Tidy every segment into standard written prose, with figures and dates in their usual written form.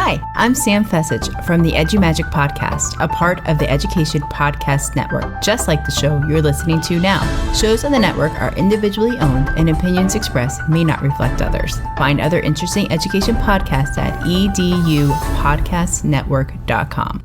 Hi, I'm Sam Fessich from the EduMagic Podcast, a part of the Education Podcast Network, just like the show you're listening to now. Shows on the network are individually owned and opinions expressed may not reflect others. Find other interesting education podcasts at edupodcastnetwork.com.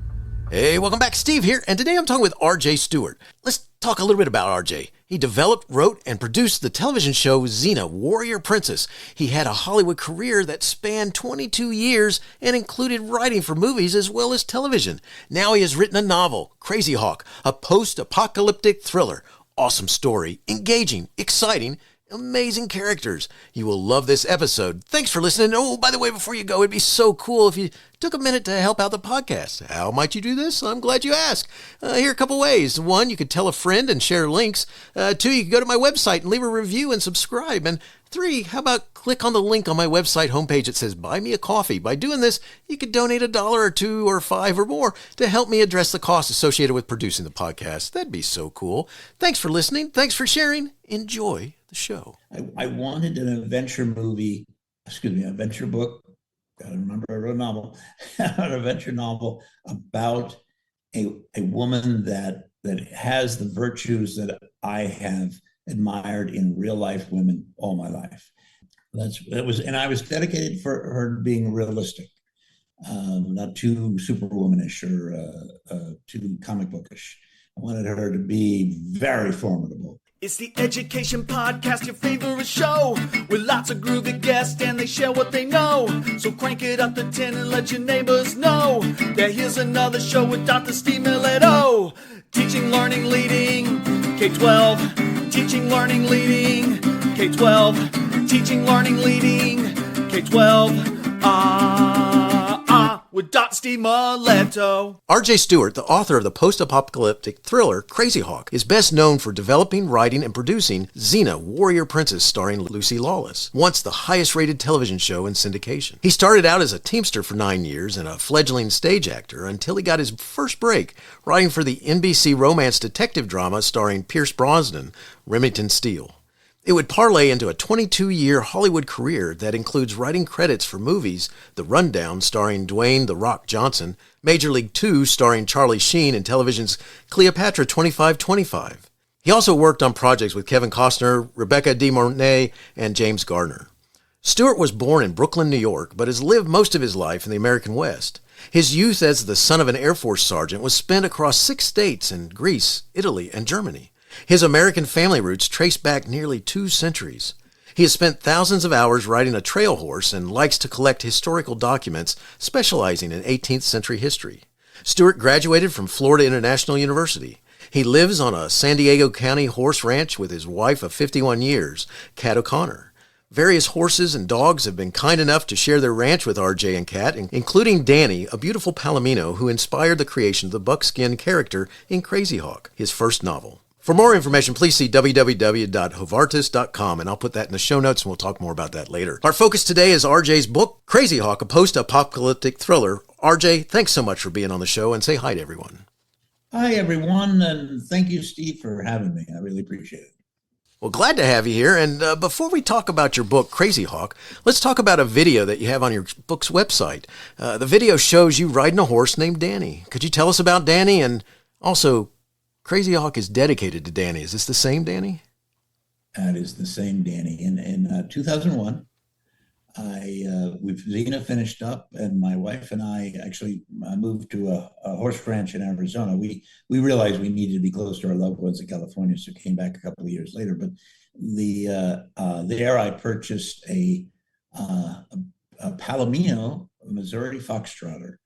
Hey, welcome back. Steve here, and today I'm talking with R.J. Stewart. Let's talk a little bit about R.J. He developed, wrote, and produced the television show Xena, Warrior Princess. He had a Hollywood career that spanned 22 years and included writing for movies as well as television. Now he has written a novel, Crazy Hawk, a post-apocalyptic thriller. Awesome story, engaging, exciting, amazing characters. You will love this episode. Thanks for listening. Oh, by the way, before you go, it'd be so cool if you took a minute to help out the podcast. How might you do this? I'm glad you asked. Here are a couple ways. One, you could tell a friend and share links. Two, you could go to my website and leave a review and subscribe. And three, how about click on the link on my website homepage that says Buy Me a Coffee. By doing this, you could donate $1 or $2 or $5 or more to help me address the costs associated with producing the podcast. That'd be so cool. Thanks for listening. Thanks for sharing. Enjoy the show. I wanted an adventure movie, an adventure book. Gotta remember I wrote a novel, an adventure novel about a woman that has the virtues that I have admired in real life women all my life. And I was dedicated for her being realistic, not too superwomanish or too comic bookish. I wanted her to be very formidable. It's the Education Podcast, your favorite show, with lots of groovy guests and they share what they know. So crank it up to 10 and let your neighbors know that here's another show with Dr. Steve Milletto. Teaching, learning, leading K12. Teaching, learning, leading K12. Teaching, learning, leading K12. With Dr. Steve Milletto. R.J. Stewart, the author of the post-apocalyptic thriller Crazy Hawk, is best known for developing, writing, and producing Xena, Warrior Princess, starring Lucy Lawless, once the highest-rated television show in syndication. He started out as a teamster for 9 years and a fledgling stage actor until he got his first break writing for the NBC romance detective drama starring Pierce Brosnan, Remington Steele. It would parlay into a 22-year Hollywood career that includes writing credits for movies The Rundown starring Duane "The Rock" Johnson, Major League 2 starring Charlie Sheen, and television's Cleopatra 2525. He also worked on projects with Kevin Costner, Rebecca de Mornay, and James Garner. Stewart was born in Brooklyn, New York, but has lived most of his life in the American West. His youth as the son of an Air Force sergeant was spent across 6 states in Greece, Italy, and Germany. His American family roots trace back nearly 2 centuries. He has spent thousands of hours riding a trail horse and likes to collect historical documents, specializing in 18th century history. Stewart graduated from Florida International University. He lives on a San Diego County horse ranch with his wife of 51 years, Kat O'Connor. Various horses and dogs have been kind enough to share their ranch with RJ and Kat, including Danny, a beautiful Palomino who inspired the creation of the buckskin character in Crazy Hawk, his first novel. For more information, please see www.hovartis.com, and I'll put that in the show notes, and we'll talk more about that later. Our focus today is RJ's book, Crazy Hawk, a post-apocalyptic thriller. RJ, thanks so much for being on the show, and say hi to everyone. Hi, everyone, and thank you, Steve, for having me. I really appreciate it. Well, glad to have you here, and before we talk about your book, Crazy Hawk, let's talk about a video that you have on your book's website. The video shows you riding a horse named Danny. Could you tell us about Danny, and also, Crazy Hawk is dedicated to Danny. Is this the same Danny? That is the same Danny. In 2001, Xena finished up, and my wife and I actually moved to a horse ranch in Arizona. We realized we needed to be close to our loved ones in California, so came back a couple of years later. But there I purchased a Palomino, a Missouri Foxtrotter.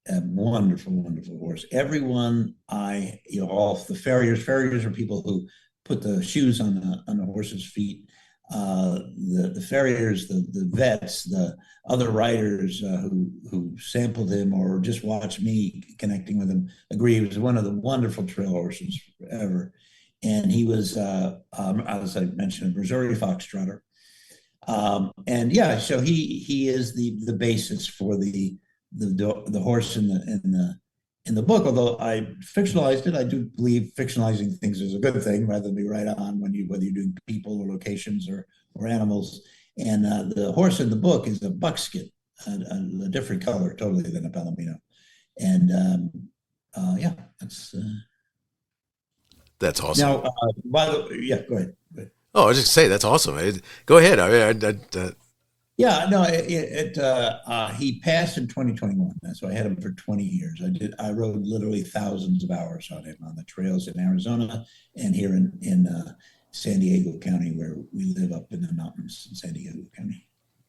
A wonderful, wonderful horse. Everyone all the farriers are people who put the shoes on the horse's feet. The farriers, the vets, the other riders who sampled him or just watched me connecting with him agree he was one of the wonderful trail horses ever. And he was, as I mentioned, a Missouri Foxtrotter. So he is the basis for the horse in the book. Although I fictionalized it, I do believe fictionalizing things is a good thing rather than be right on whether you're doing people or locations or animals. And the horse in the book is a buckskin, a different color totally than a palomino. And yeah, That's awesome. now. By the yeah, go ahead. Go ahead. Oh, I was just say that's awesome. Go ahead. Yeah, no, he passed in 2021, so I had him for 20 years. I rode literally thousands of hours on him on the trails in Arizona and here in San Diego County, where we live up in the mountains in San Diego County.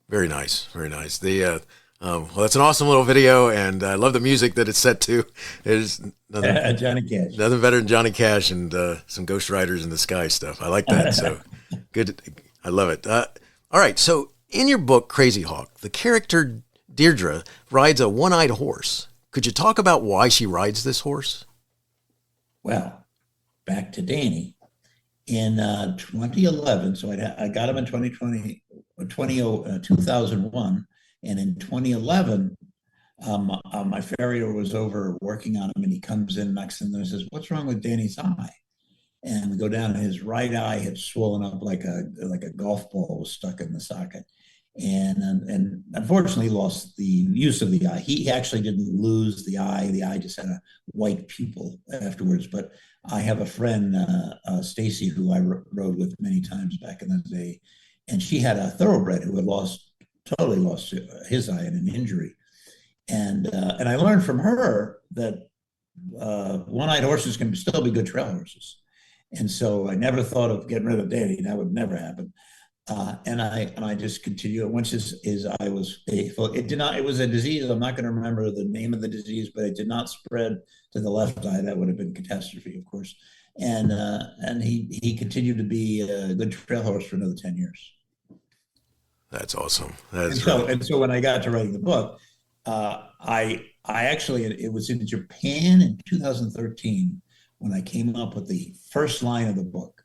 Very nice, very nice. Well, that's an awesome little video, and I love the music that it's set to. There's Johnny Cash. Nothing better than Johnny Cash and some Ghost Riders in the Sky stuff. I like that. So good. I love it. All right. So in your book, Crazy Hawk, the character Deirdre rides a one-eyed horse. Could you talk about why she rides this horse? Well, back to Danny. In 2011, so I got him in 2001, and in 2011, my farrier was over working on him, and he comes in next to him and says, "What's wrong with Danny's eye?" And we go down, and his right eye had swollen up like a golf ball was stuck in the socket, and unfortunately lost the use of the eye. He actually didn't lose the eye; the eye just had a white pupil afterwards. But I have a friend, Stacy, who I rode with many times back in the day, and she had a thoroughbred who had totally lost his eye in an injury, and I learned from her that one-eyed horses can still be good trail horses. And so I never thought of getting rid of Danny. That would never happen. And I just continued. Once his eye was painful, it was a disease. I'm not going to remember the name of the disease, but it did not spread to the left eye. That would have been catastrophe, of course. And he continued to be a good trail horse for another 10 years. That's awesome. And so when I got to writing the book, I actually, it was in Japan in 2013 when I came up with the first line of the book.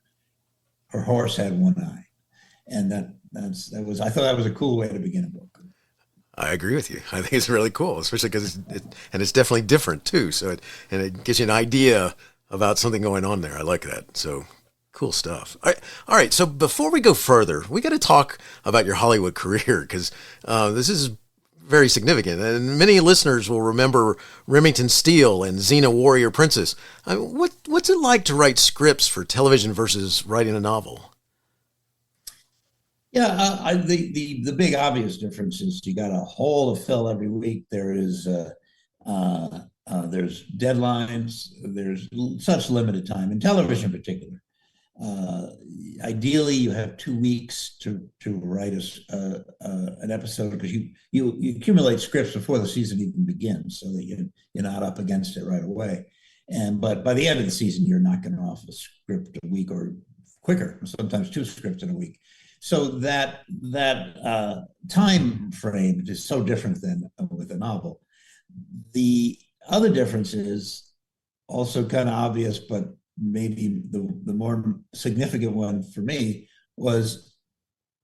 Her horse had one eye. And I thought that was a cool way to begin a book. I agree with you. I think it's really cool, especially because it's definitely different too. So it gives you an idea about something going on there. I like that. So cool stuff. All right. So before we go further, we got to talk about your Hollywood career, because this is very significant, and many listeners will remember Remington Steele and Xena, Warrior Princess. What's it like to write scripts for television versus writing a novel? Yeah, the big obvious difference is you got a hole to fill every week. There's deadlines. There's such limited time in television, in particular. Ideally, you have 2 weeks to write an episode, because you accumulate scripts before the season even begins, so that you're not up against it right away. But by the end of the season, you're knocking off a script a week or quicker, sometimes 2 scripts in a week. So that time frame is so different than with a novel. The other difference is also kind of obvious, but maybe the more significant one for me was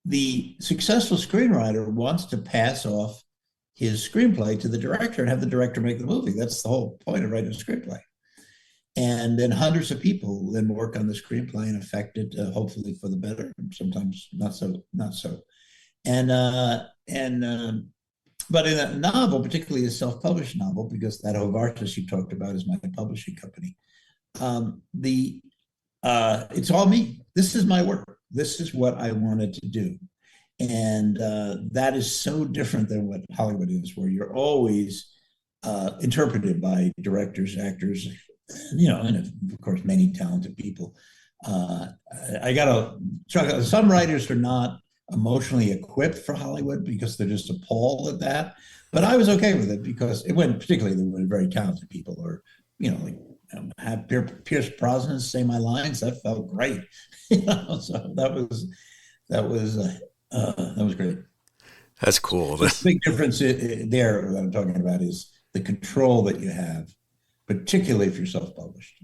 the successful screenwriter wants to pass off his screenplay to the director and have the director make the movie. That's the whole point of writing a screenplay. And then hundreds of people then work on the screenplay and affect it, hopefully for the better, sometimes not so. But in a novel, particularly a self-published novel, because that Hovartis you talked about is my publishing company, it's all me. This is my work. This is what I wanted to do. And that is so different than what Hollywood is, where you're always interpreted by directors, actors, and of course, many talented people. Some writers are not emotionally equipped for Hollywood because they're just appalled at that. But I was okay with it, because particularly they were very talented people, or, have Pierce Brosnan say my lines. That felt great. So that was great. That's cool. The big difference there that I'm talking about is the control that you have, particularly if you're self-published.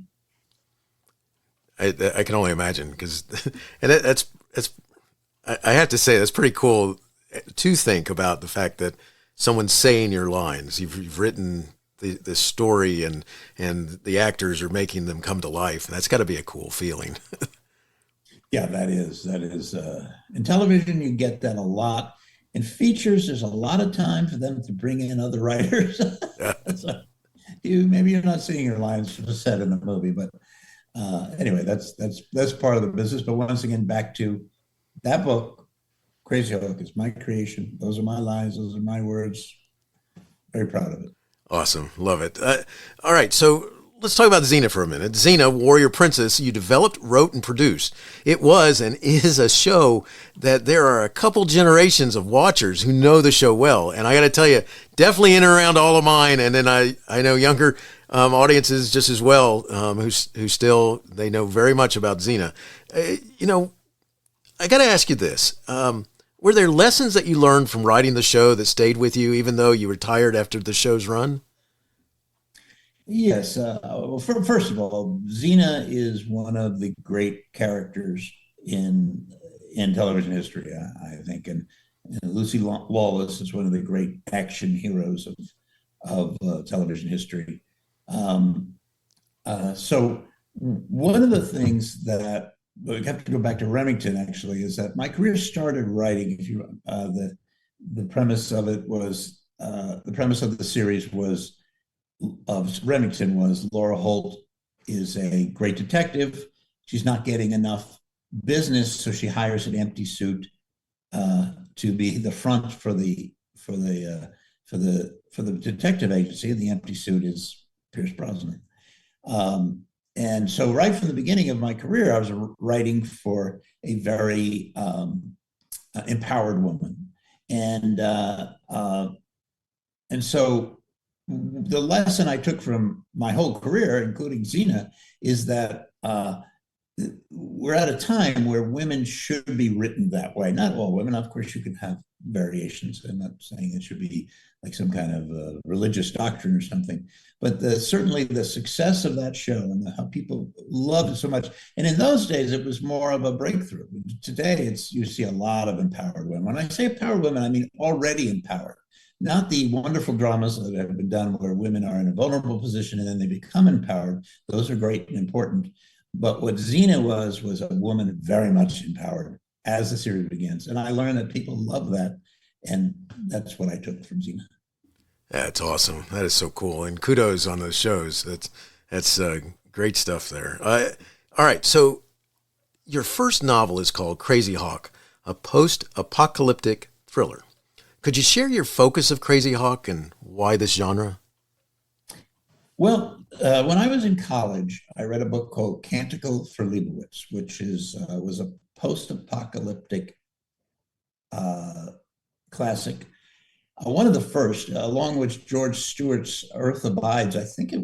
I can only imagine, I have to say, that's pretty cool to think about the fact that someone's saying your lines. You've written the story, and the actors are making them come to life. That's got to be a cool feeling. Yeah, that is. In television, you get that a lot. In features, there's a lot of time for them to bring in other writers. So maybe you're not seeing your lines said in the movie, but anyway, that's part of the business. But once again, back to that book, Crazy Hawk is my creation. Those are my lines. Those are my words. Very proud of it. Awesome. Love it. All right. So let's talk about Xena for a minute. Xena, Warrior Princess, you developed, wrote, and produced. It was and is a show that there are a couple generations of watchers who know the show well. And I got to tell you, definitely in and around all of mine. And then I know younger audiences just as well who still, they know very much about Xena. I got to ask you this. Were there lessons that you learned from writing the show that stayed with you, even though you retired after the show's run? Yes. Well, first of all, Xena is one of the great characters in television history, I think, and Lucy Lawless is one of the great action heroes of television history. So one of the things that we have to go back to Remington, actually, is that my career started writing. If you the premise of it was the premise of the series was of Remington was Laura Holt is a great detective. She's not getting enough business, so she hires an empty suit to be the front for the detective agency. The empty suit is Pierce Brosnan. And so right from the beginning of my career, I was writing for a very empowered woman. And so the lesson I took from my whole career, including Xena, is that we're at a time where women should be written that way. Not all women, of course, you can have variations. I'm not saying it should be like some kind of religious doctrine or something, but certainly the success of that show and how people loved it so much. And in those days, it was more of a breakthrough. Today, you see a lot of empowered women. When I say empowered women, I mean already empowered. Not the wonderful dramas that have been done where women are in a vulnerable position and then they become empowered. Those are great and important. But what Xena was a woman very much empowered as the series begins. And I learned that people love that. And that's what I took from Xena. That's awesome. That is so cool. And kudos on those shows. That's great stuff there. All right. So your first novel is called Crazy Hawk, a post-apocalyptic thriller. Could you share your focus of Crazy Hawk and why this genre? Well, when I was in college, I read a book called Canticle for Leibowitz, which was a post-apocalyptic classic. One of the first, along with George Stewart's Earth Abides. I think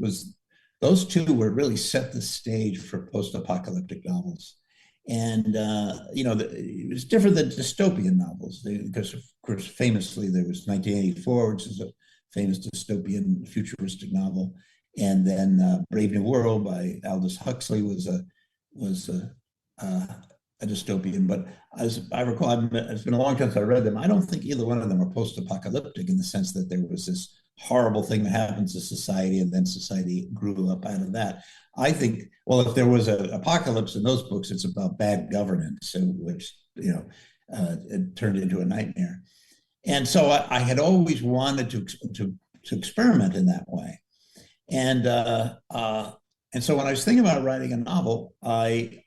those two were really set the stage for post-apocalyptic novels. And, it was different than dystopian novels because, of course, famously, there was 1984, which is a famous dystopian futuristic novel. And then Brave New World by Aldous Huxley was a dystopian. But as I recall, it's been a long time since I read them. I don't think either one of them are post-apocalyptic in the sense that there was this horrible thing that happened to society and then society grew up out of that. I think, well, if there was an apocalypse in those books, it's about bad governance, which, it turned into a nightmare. And so I had always wanted to experiment in that way. And so when I was thinking about writing a novel, I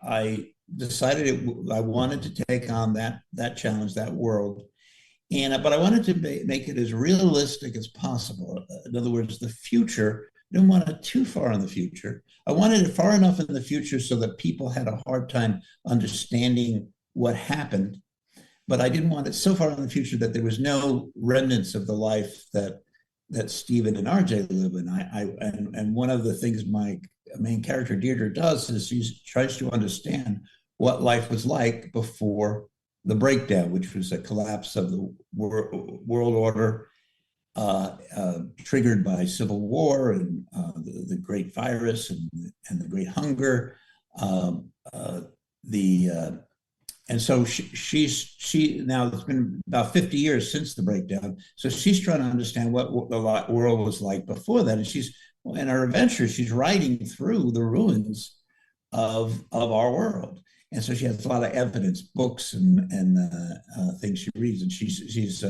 decided I wanted to take on that challenge, that world. But I wanted to make it as realistic as possible. In other words, the future, I didn't want it too far in the future. I wanted it far enough in the future so that people had a hard time understanding what happened. But I didn't want it so far in the future that there was no remnants of the life that Stephen and RJ live in. And one of the things my main character, Deirdre, does is she tries to understand what life was like before the breakdown, which was a collapse of the world order triggered by civil war and the great virus and the great hunger. And so she now it's been about 50 years since the breakdown. So she's trying to understand what the world was like before that. And in her adventure, she's riding through the ruins of our world. And so she has a lot of evidence, books and things she reads, and she's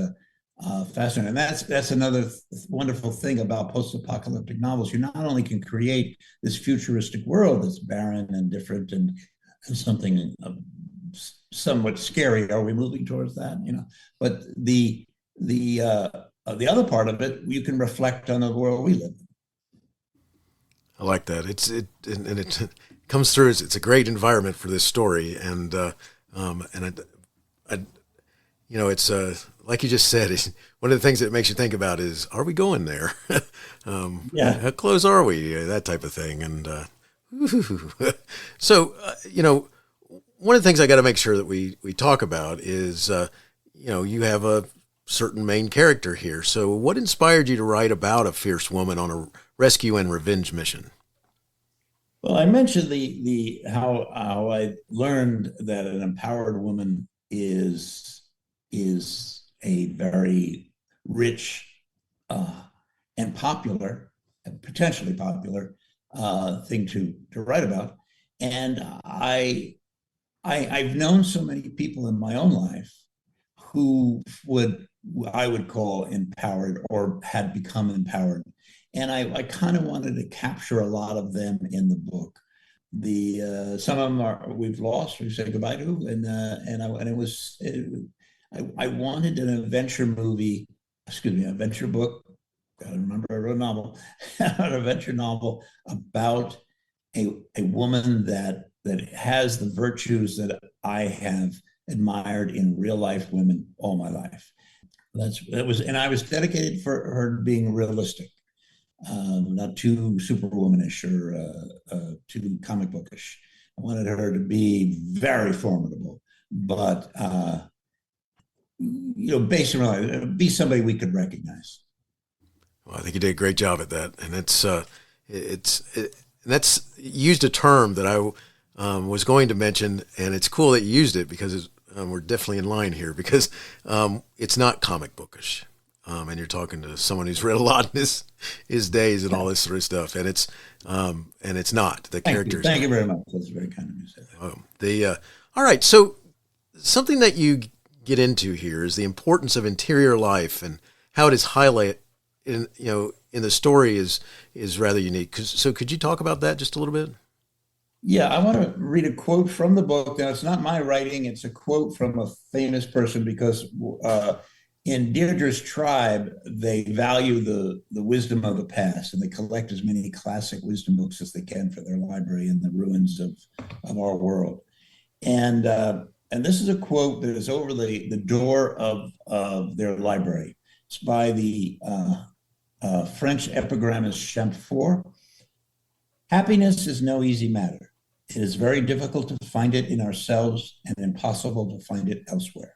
fascinating. And that's another wonderful thing about post-apocalyptic novels. You not only can create this futuristic world that's barren and different and something somewhat scary. Are we moving towards that? But the other part of it, you can reflect on the world we live in. I like that. It comes through. It's a great environment for this story, and it's like you just said. One of the things that makes you think about is, are we going there? How close are we? That type of thing, and so one of the things I got to make sure that we talk about is you have a certain main character here. So what inspired you to write about a fierce woman on a rescue and revenge mission? Well, I mentioned the how I learned that an empowered woman is a very rich and popular, and potentially popular thing to write about. And I've known so many people in my own life who I would call empowered or had become empowered. And I kind of wanted to capture a lot of them in the book. Some of them we've said goodbye to, I wanted an adventure book. I remember I wrote a novel, an adventure novel about a woman that has the virtues that I have admired in real life women all my life. And I was dedicated for her being realistic, not too superwomanish or too comic bookish. I wanted her to be very formidable, but based on reality, be somebody we could recognize. Well, I think you did a great job at that, and that's used a term that I was going to mention, and it's cool that you used it because we're definitely in line here, because it's not comic bookish, and you're talking to someone who's read a lot in his days and all this sort of stuff, and it's not the characters. Thank you very much. That's very kind of you. All right, so something that you get into here is the importance of interior life and how it is highlighted in the story is rather unique. So could you talk about that just a little bit? Yeah, I want to read a quote from the book. Now, it's not my writing. It's a quote from a famous person, because in Deirdre's tribe, they value the wisdom of the past, and they collect as many classic wisdom books as they can for their library in the ruins of our world. And this is a quote that is over the door of their library. It's by the French epigrammist Chamfort. Happiness is no easy matter. It is very difficult to find it in ourselves and impossible to find it elsewhere.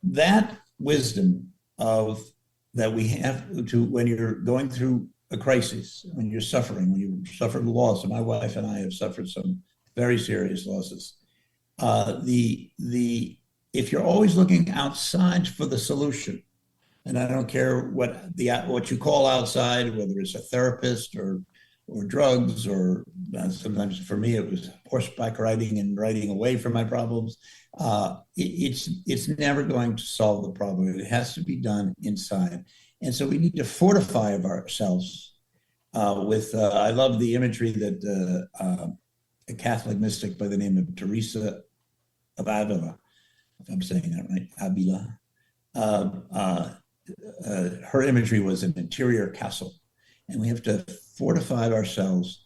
That wisdom that we have to, when you're going through a crisis, when you're suffering, when you suffered loss, and my wife and I have suffered some very serious losses. If you're always looking outside for the solution, and I don't care what you call outside, whether it's a therapist or drugs, or sometimes for me it was horseback riding and riding away from my problems. It's never going to solve the problem. It has to be done inside, and so we need to fortify ourselves with. I love the imagery that a Catholic mystic by the name of Teresa of Avila, if I'm saying that right, Avila. Her imagery was an interior castle, and we have to fortify ourselves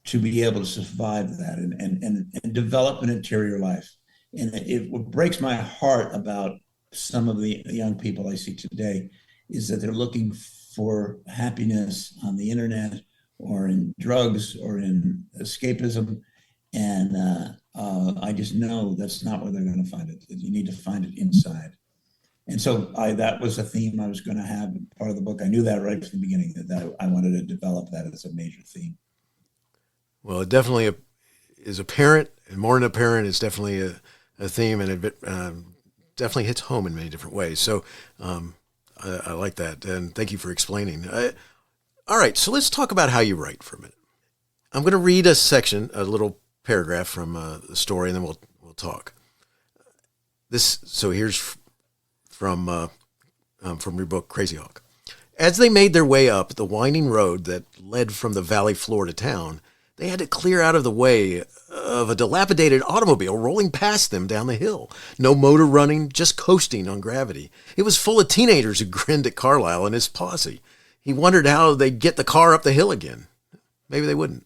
to be able to survive that and develop an interior life. And what breaks my heart about some of the young people I see today is that they're looking for happiness on the internet or in drugs or in escapism. And I just know that's not where they're going to find it. You need to find it inside. And so that was a theme I was going to have in part of the book. I knew that right from the beginning, that I wanted to develop that as a major theme. Well, it definitely is apparent, and more than apparent, it's definitely a theme, and it definitely hits home in many different ways. So I like that, and thank you for explaining. All right, so let's talk about how you write for a minute. I'm going to read a little paragraph from the story, and then we'll talk. Here's from your book, Crazy Hawk. As they made their way up the winding road that led from the valley floor to town, they had to clear out of the way of a dilapidated automobile rolling past them down the hill. No motor running, just coasting on gravity. It was full of teenagers who grinned at Carlisle and his posse. He wondered how they'd get the car up the hill again. Maybe they wouldn't.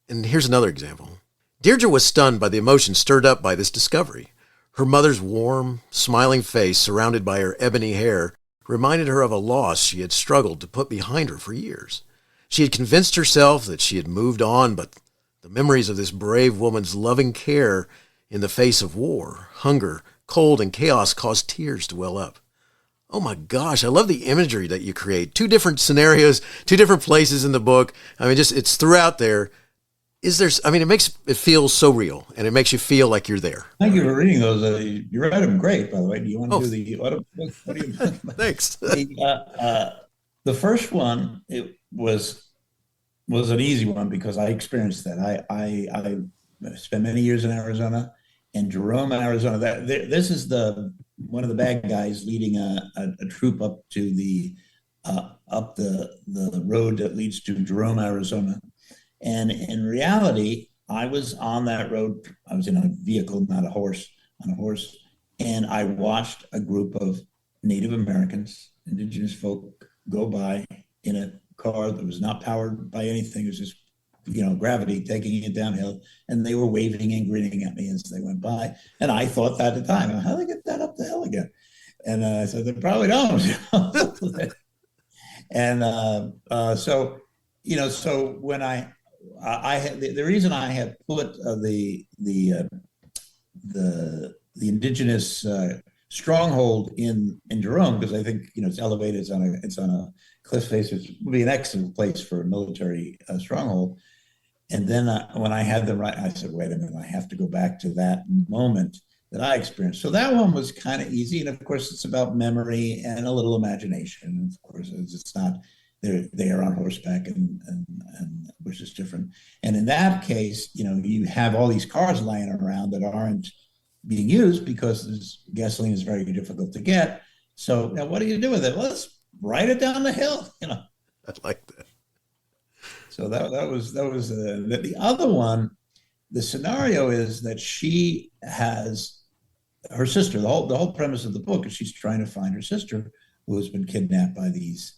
And here's another example. Deirdre was stunned by the emotion stirred up by this discovery. Her mother's warm, smiling face, surrounded by her ebony hair, reminded her of a loss she had struggled to put behind her for years. She had convinced herself that she had moved on, but the memories of this brave woman's loving care in the face of war, hunger, cold, and chaos caused tears to well up. Oh my gosh, I love the imagery that you create. 2 different scenarios, 2 different places in the book. I mean, it's throughout there. It makes it feel so real, and it makes you feel like you're there. Thank you for reading those. You read them great, by the way. Do you want to do the auto book? What do you Thanks. The first one, it was an easy one because I experienced that. I spent many years in Arizona, and Jerome, Arizona. This is one of the bad guys leading a troop up to up the road that leads to Jerome, Arizona. And in reality, I was on that road. I was in a vehicle, not a horse, on a horse. And I watched a group of Native Americans, indigenous folk, go by in a car that was not powered by anything. It was just, gravity taking it downhill. And they were waving and grinning at me as they went by. And I thought that at the time, how do they get that up the hill again? And I said, they probably don't. And so when I had the reason I had put the indigenous stronghold in Jerome, because I think it's elevated, it's on a cliff face. It would be an excellent place for a military stronghold. And then when I had them right, I said, wait a minute, I have to go back to that moment that I experienced. So that one was kind of easy, and of course it's about memory and a little imagination. And of course, it's not. They are on horseback, and which is different. And in that case, you have all these cars lying around that aren't being used because gasoline is very difficult to get. So now, what do you do with it? Well, let's ride it down the hill. I like that. So that was the other one. The scenario is that she has her sister. The whole premise of the book is she's trying to find her sister who has been kidnapped by these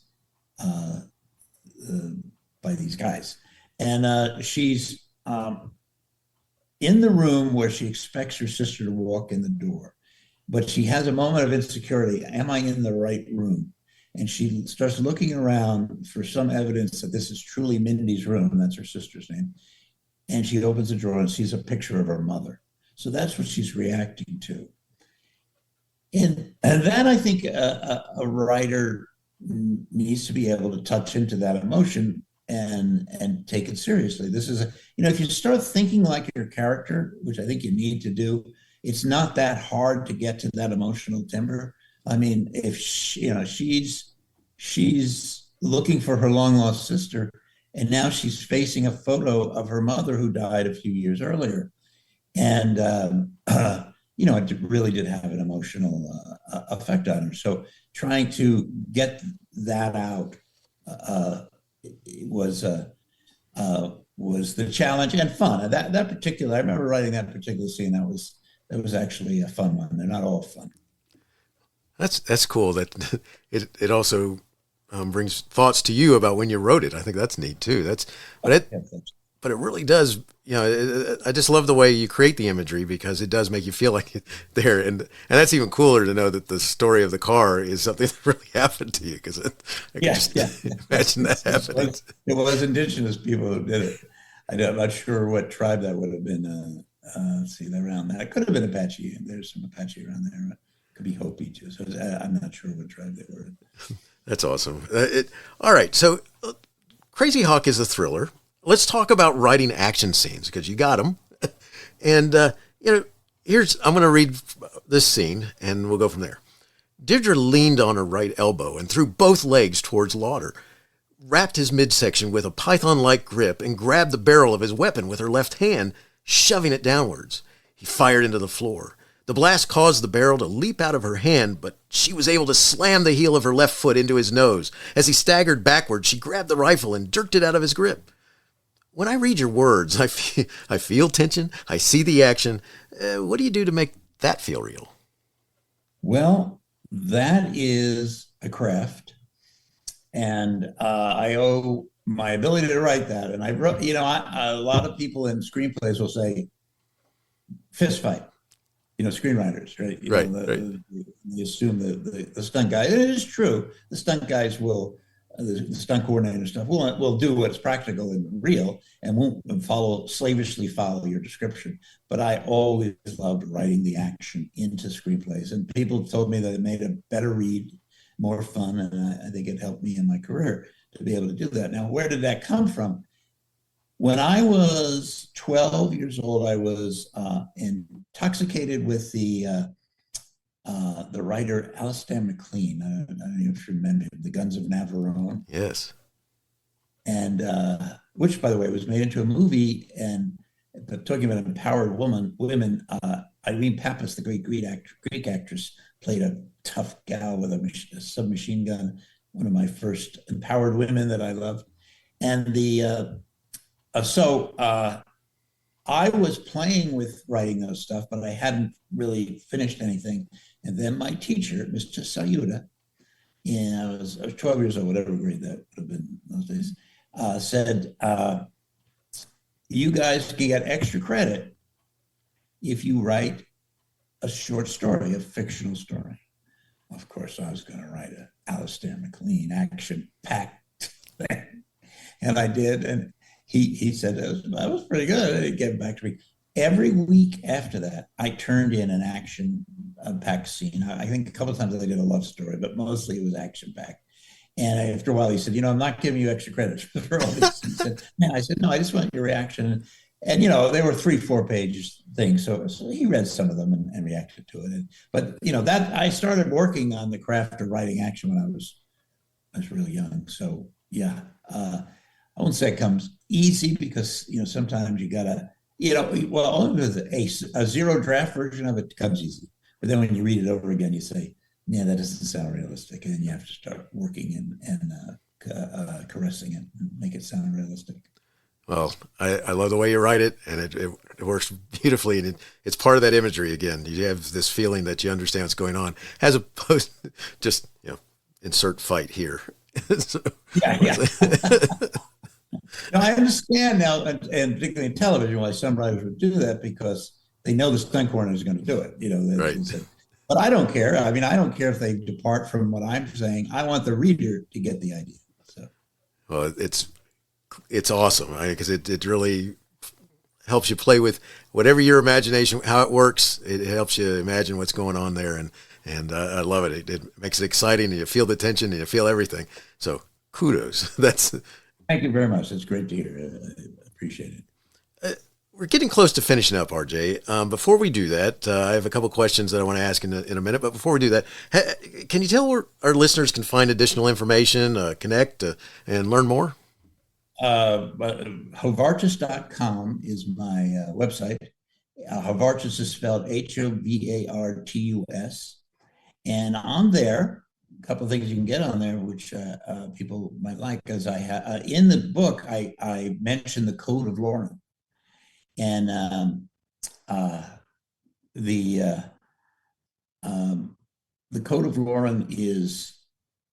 guys, and she's in the room where she expects her sister to walk in the door, but she has a moment of insecurity. Am I in the right room? And she starts looking around for some evidence that this is truly Mindy's room, and that's her sister's name. And she opens the drawer and sees a picture of her mother. So that's what she's reacting to. And that, I think, a writer needs to be able to touch into that emotion and take it seriously. This is if you start thinking like your character, which I think you need to do, it's not that hard to get to that emotional timber. I mean, if she's looking for her long lost sister, and now she's facing a photo of her mother who died a few years earlier, and it really did have an emotional effect on her. So trying to get that out was the challenge and fun. That particular, I remember writing that particular scene. That was actually a fun one. They're not all fun. That's cool. That it also brings thoughts to you about when you wrote it. I think that's neat too. But it really does. I just love the way you create the imagery, because it does make you feel like there. And that's even cooler to know that the story of the car is something that really happened to you, because I can just imagine that happening. It was indigenous people who did it. I'm not sure what tribe that would have been. Around that. It could have been Apache. There's some Apache around there. It could be Hopi too. So I'm not sure what tribe they were. That's awesome. All right. So Crazy Hawk is a thriller. Let's talk about writing action scenes, because you got them. And, I'm going to read this scene and we'll go from there. Deirdre leaned on her right elbow and threw both legs towards Lauder. wrapped his midsection with a python-like grip and grabbed the barrel of his weapon with her left hand, shoving it downwards. He fired into the floor. The blast caused the barrel to leap out of her hand, but she was able to slam the heel of her left foot into his nose. As he staggered backward, she grabbed the rifle and jerked it out of his grip. When I read your words, I feel tension, I see the action. What do you do to make that feel real? Well, that is a craft. And I owe my ability to write that. And I wrote, a lot of people in screenplays will say fist fight, screenwriters, right? They assume the stunt guy. It is true. The stunt guys will, the stunt coordinator stuff will do what's practical and real and won't slavishly follow your description. But I always loved writing the action into screenplays. And people told me that it made a better read, more fun, and I think it helped me in my career to be able to do that. Now, where did that come from? When I was 12 years old, I was intoxicated with the writer Alistair MacLean. I don't know if you remember him, The Guns of Navarone. Yes. And which, by the way, was made into a movie. But talking about empowered women, Irene Pappas, the great Greek actress, played a tough gal with a submachine gun, one of my first empowered women that I loved. And I was playing with writing those stuff, but I hadn't really finished anything. And then my teacher, Mr. Sayuda, I was 12 years old, whatever grade that would have been those days, said, you guys can get extra credit if you write a short story, a fictional story. Of course, I was going to write an Alistair MacLean action-packed thing. And I did. And he said, that was pretty good. And he gave back to me. Every week after that, I turned in an action-packed scene. I think a couple of times I did a love story, but mostly it was action-packed. And after a while, he said, I'm not giving you extra credit for all this. He said, I said, no, I just want your reaction. And they were 3-4 page things. So he read some of them and reacted to it. But that I started working on the craft of writing action when I was really young. So yeah, I won't say it comes easy because, sometimes you gotta, only with a zero draft version of it comes easy. But then when you read it over again, you say, yeah, that doesn't sound realistic. And then you have to start working and caressing it and make it sound realistic. Well, I love the way you write it, and it works beautifully, and it's part of that imagery again. You have this feeling that you understand what's going on, as opposed to just, insert fight here. So, yeah. Now, I understand now, and particularly in television, why some writers would do that, because they know the stunt coordinator is going to do it. Right. But I don't care. I mean, I don't care if they depart from what I'm saying. I want the reader to get the idea. So, well, it's awesome, right? Because it really helps you play with whatever your imagination, how it works. It helps you imagine what's going on there, and I love it. It makes it exciting, and you feel the tension, and you feel everything. So kudos. Thank you very much. It's great to hear. I appreciate it. We're getting close to finishing up, RJ. Before we do that, I have a couple questions that I want to ask in a minute. But before we do that, can you tell where our listeners can find additional information, connect, and learn more? Hovartus.com is my website. Hovartus is spelled Hovartus. And on there, a couple of things you can get on there, which people might like, because I have in the book, I mentioned the Code of Lauren. And the Code of Lauren is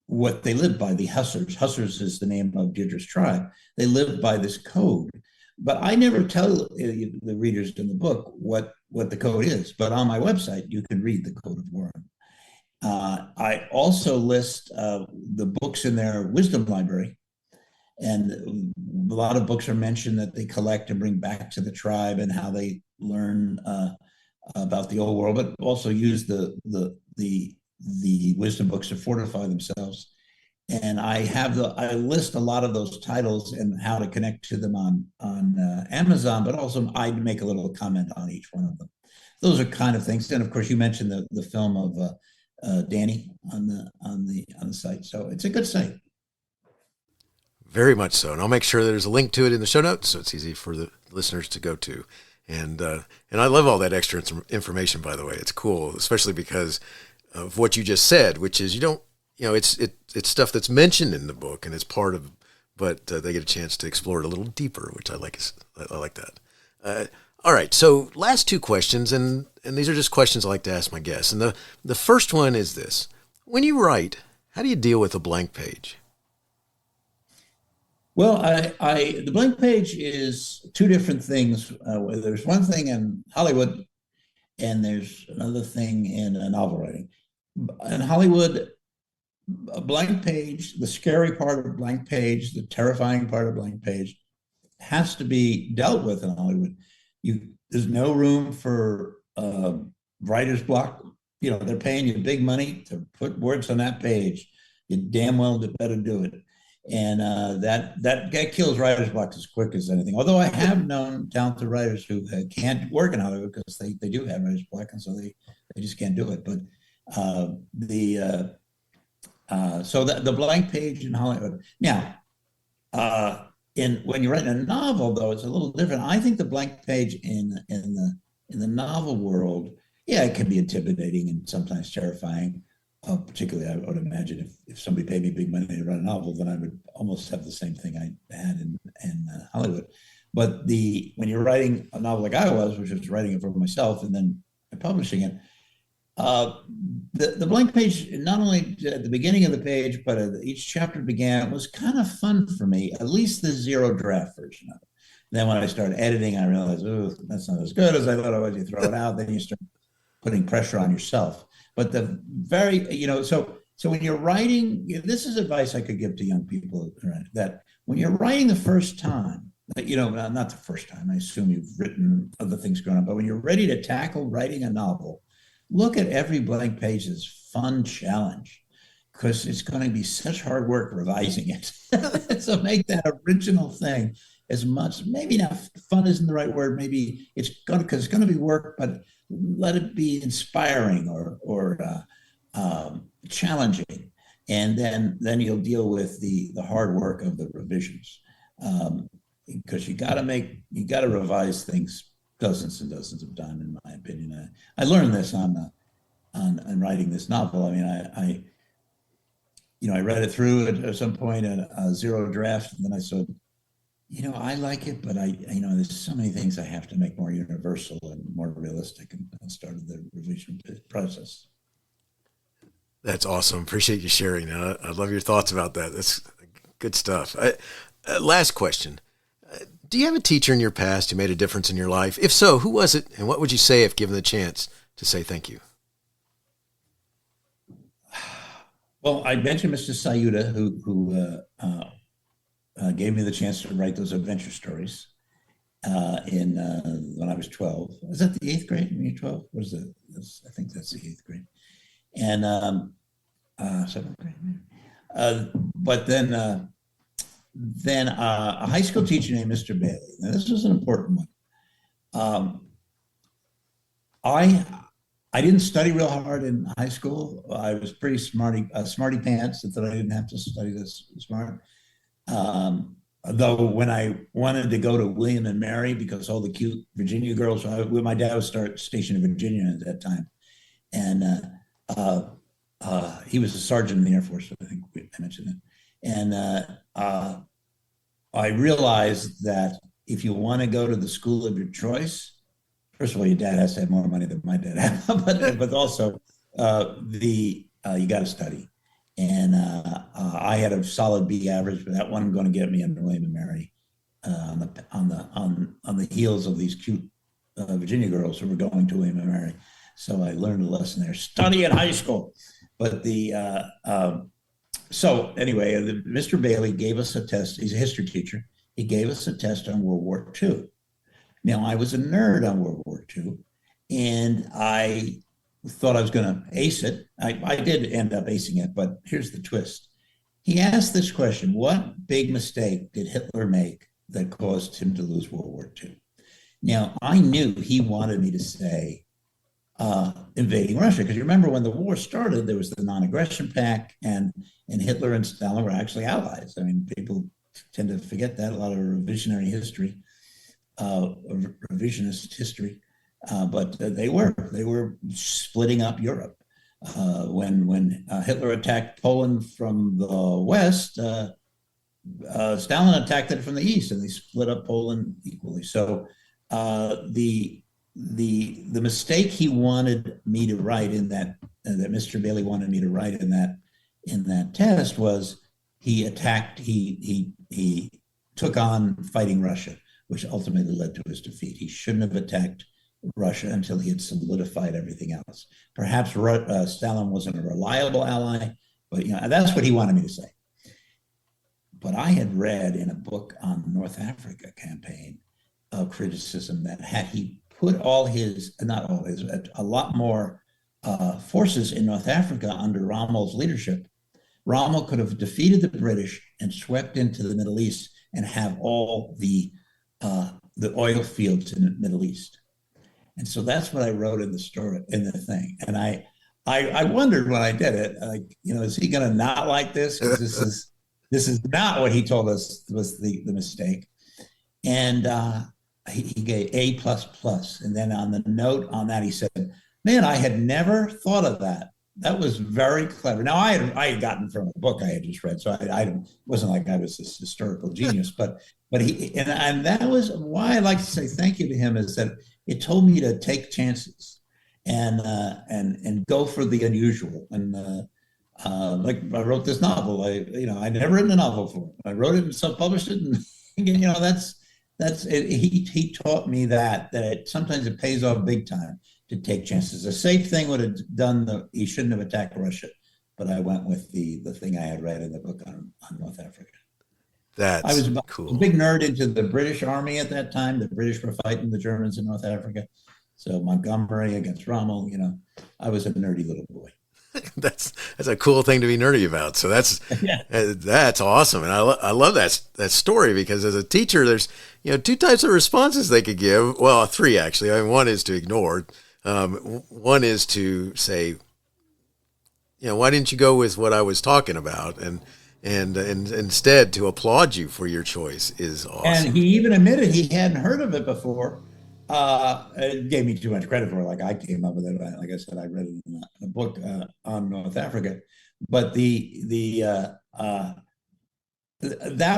what they live by, the Hussars. Hussars is the name of Deirdre's tribe. They live by this code. But I never tell the readers in the book what the code is. But on my website, you can read the Code of Lauren. I also list the books in their wisdom library. And a lot of books are mentioned that they collect and bring back to the tribe, and how they learn about the old world, but also use the wisdom books to fortify themselves. And I list a lot of those titles and how to connect to them on Amazon, but also I make a little comment on each one of them. Those are kind of things. And of course, you mentioned the film of Danny on the site, so it's a good site. Very much so. And I'll make sure there's a link to it in the show notes so it's easy for the listeners to go to. And I love all that extra information, by the way. It's cool, especially because of what you just said, which is it's stuff that's mentioned in the book and it's part of, but they get a chance to explore it a little deeper, which I like. I like that. All right. So last two questions, and these are just questions I like to ask my guests. And the first one is this: when you write, how do you deal with a blank page? Well, the blank page is two different things. There's one thing in Hollywood, and there's another thing in novel writing. In Hollywood, a blank page, the scary part of a blank page, the terrifying part of a blank page, has to be dealt with in Hollywood. There's no room for writer's block. They're paying you big money to put words on that page. You damn well better do it. And that kills writer's block as quick as anything. Although I have known talented writers who can't work in Hollywood because they do have writer's block, and so they just can't do it. But so the blank page in Hollywood. Now, when you're writing a novel, though, it's a little different. I think the blank page in the novel world, yeah, it can be intimidating and sometimes terrifying. Particularly, I would imagine if somebody paid me big money to write a novel, then I would almost have the same thing I had in Hollywood. But when you're writing a novel like I was, which was writing it for myself and then publishing it, the blank page, not only at the beginning of the page, but each chapter began, was kind of fun for me, at least the zero draft version of it. Then when I started editing, I realized, oh, that's not as good as I thought it was. You throw it out, then you start putting pressure on yourself. But so when you're writing, this is advice I could give to young people, right? That when you're writing the first time, not the first time, I assume you've written other things growing up, but when you're ready to tackle writing a novel, look at every blank page as fun challenge, because it's going to be such hard work revising it. So make that original thing as much, maybe not fun isn't the right word, maybe because it's going to be work, but let it be inspiring or challenging, and then you'll deal with the hard work of the revisions, because you got to revise things dozens and dozens of times, in my opinion. I learned this on writing this novel. I mean, I read it through at some point at a zero draft, and then I said, I like it, but there's so many things I have to make more universal and more realistic, and started the revision process. That's awesome. Appreciate you sharing. I love your thoughts about that. That's good stuff. Last question. Do you have a teacher in your past who made a difference in your life? If so, who was it? And what would you say if given the chance to say thank you? Well, I mentioned Mr. Sayuda, who gave me the chance to write those adventure stories when I was 12. Was that the 8th grade when you're 12? What is that? I think that's the 8th grade. And 7th grade. But then a high school teacher named Mr. Bailey. Now, this was an important one. I didn't study real hard in high school. I was pretty smarty pants, that I didn't have to study this smart. Though when I wanted to go to William and Mary, because all the cute Virginia girls, my dad was stationed in Virginia at that time. And he was a sergeant in the Air Force, I think I mentioned that. And I realized that if you want to go to the school of your choice, first of all, your dad has to have more money than my dad had, but also you got to study. And I had a solid B average, but that wasn't going to get me into William and Mary on the heels of these cute Virginia girls who were going to William and Mary. So I learned a lesson there: study in high school. But so anyway, Mr. Bailey gave us a test. He's a history teacher. He gave us a test on World War II. Now, I was a nerd on World War II, and I thought I was going to ace it. I did end up acing it, but here's the twist. He asked this question: what big mistake did Hitler make that caused him to lose World War II? Now, I knew he wanted me to say invading Russia, because you remember when the war started, there was the non-aggression pact, and Hitler and Stalin were actually allies. I mean, people tend to forget that, a lot of revisionist history. But they were splitting up Europe. When Hitler attacked Poland from the west, Stalin attacked it from the east, and they split up Poland equally. So the mistake he wanted me to write in that Mr. Bailey wanted me to write in that test was he took on fighting Russia, which ultimately led to his defeat. He shouldn't have attacked Russia until he had solidified everything else. Perhaps Stalin wasn't a reliable ally, but that's what he wanted me to say. But I had read in a book on the North Africa campaign of criticism that had he put a lot more forces in North Africa under Rommel's leadership, Rommel could have defeated the British and swept into the Middle East and have all the oil fields in the Middle East. And so that's what I wrote in the story, in the thing. And I wondered when I did it, is he going to not like this? Because this is not what he told us was the mistake. And he gave A++. And then on the note on that, he said, man, I had never thought of that. That was very clever. Now, I had gotten from a book I had just read, so I wasn't like I was this historical genius, but he, and that was why I like to say thank you to him, is that it told me to take chances and go for the unusual. And like I wrote this novel, I'd never written a novel before. I wrote it and self-published it, and that's it. He taught me that sometimes it pays off big time to take chances. A safe thing would have done he shouldn't have attacked Russia, but I went with the thing I had read in the book on North Africa. I was cool. a big nerd into the British Army at that time. The British were fighting the Germans in North Africa. So Montgomery against Rommel, I was a nerdy little boy. That's a cool thing to be nerdy about. So that's awesome. And I love that story, because as a teacher, there's, two types of responses they could give. Well, three actually. One is to ignore. One is to say, why didn't you go with what I was talking about? And instead to applaud you for your choice is awesome. And he even admitted he hadn't heard of it before. It gave me too much credit for it. Like I came up with it. Like I said, I read it in a book on North Africa. But that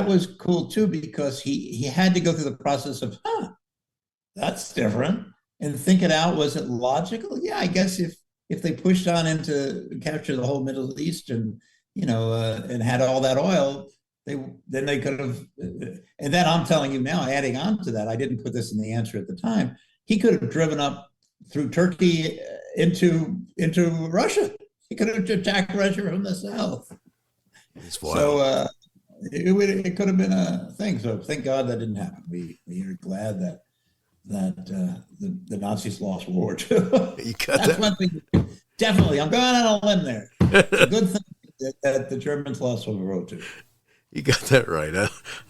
was cool too, because he had to go through the process of, that's different, and think it out. Was it logical? Yeah, I guess if they pushed on into capture the whole Middle East and and had all that oil, then they could have. And then I'm telling you now, adding on to that, I didn't put this in the answer at the time. He could have driven up through Turkey into Russia. He could have attacked Russia from the south. So it could have been a thing. So thank God that didn't happen. We are glad that the Nazis lost World War II. You got that? One thing. Definitely, I'm going on a limb there. It's a good thing that the Germans lost World War II. You got that right.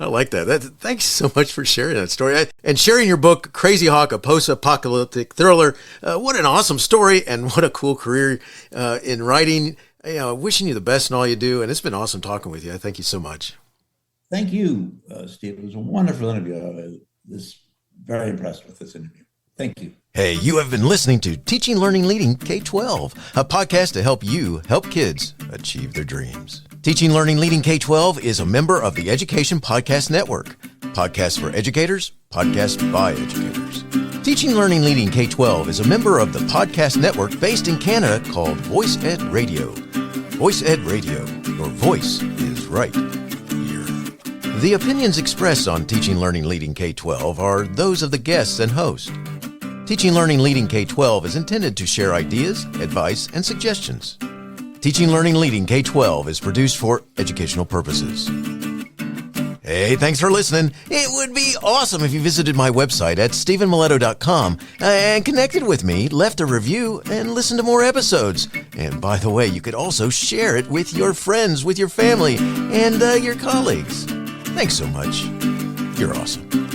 I like that. Thanks so much for sharing that story and sharing your book, Crazy Hawk, a Post-Apocalyptic Thriller. What an awesome story, and what a cool career in writing. Wishing you the best in all you do, and it's been awesome talking with you. I thank you so much. Thank you, Steve. It was a wonderful interview. I was very impressed with this interview. Thank you. Hey, you have been listening to Teaching, Learning, Leading K12, a podcast to help you help kids achieve their dreams. Teaching, Learning, Leading K12 is a member of the Education Podcast Network. Podcasts for educators, podcasts by educators. Teaching, Learning, Leading K12 is a member of the podcast network based in Canada called Voice Ed Radio. Voice Ed Radio, your voice is right here. The opinions expressed on Teaching, Learning, Leading K12 are those of the guests and host. Teaching, Learning, Leading K12 is intended to share ideas, advice, and suggestions. Teaching, Learning, Leading K12 is produced for educational purposes. Hey, thanks for listening. It would be awesome if you visited my website at stephenmiletto.com and connected with me, left a review, and listened to more episodes. And by the way, you could also share it with your friends, with your family, and your colleagues. Thanks so much. You're awesome.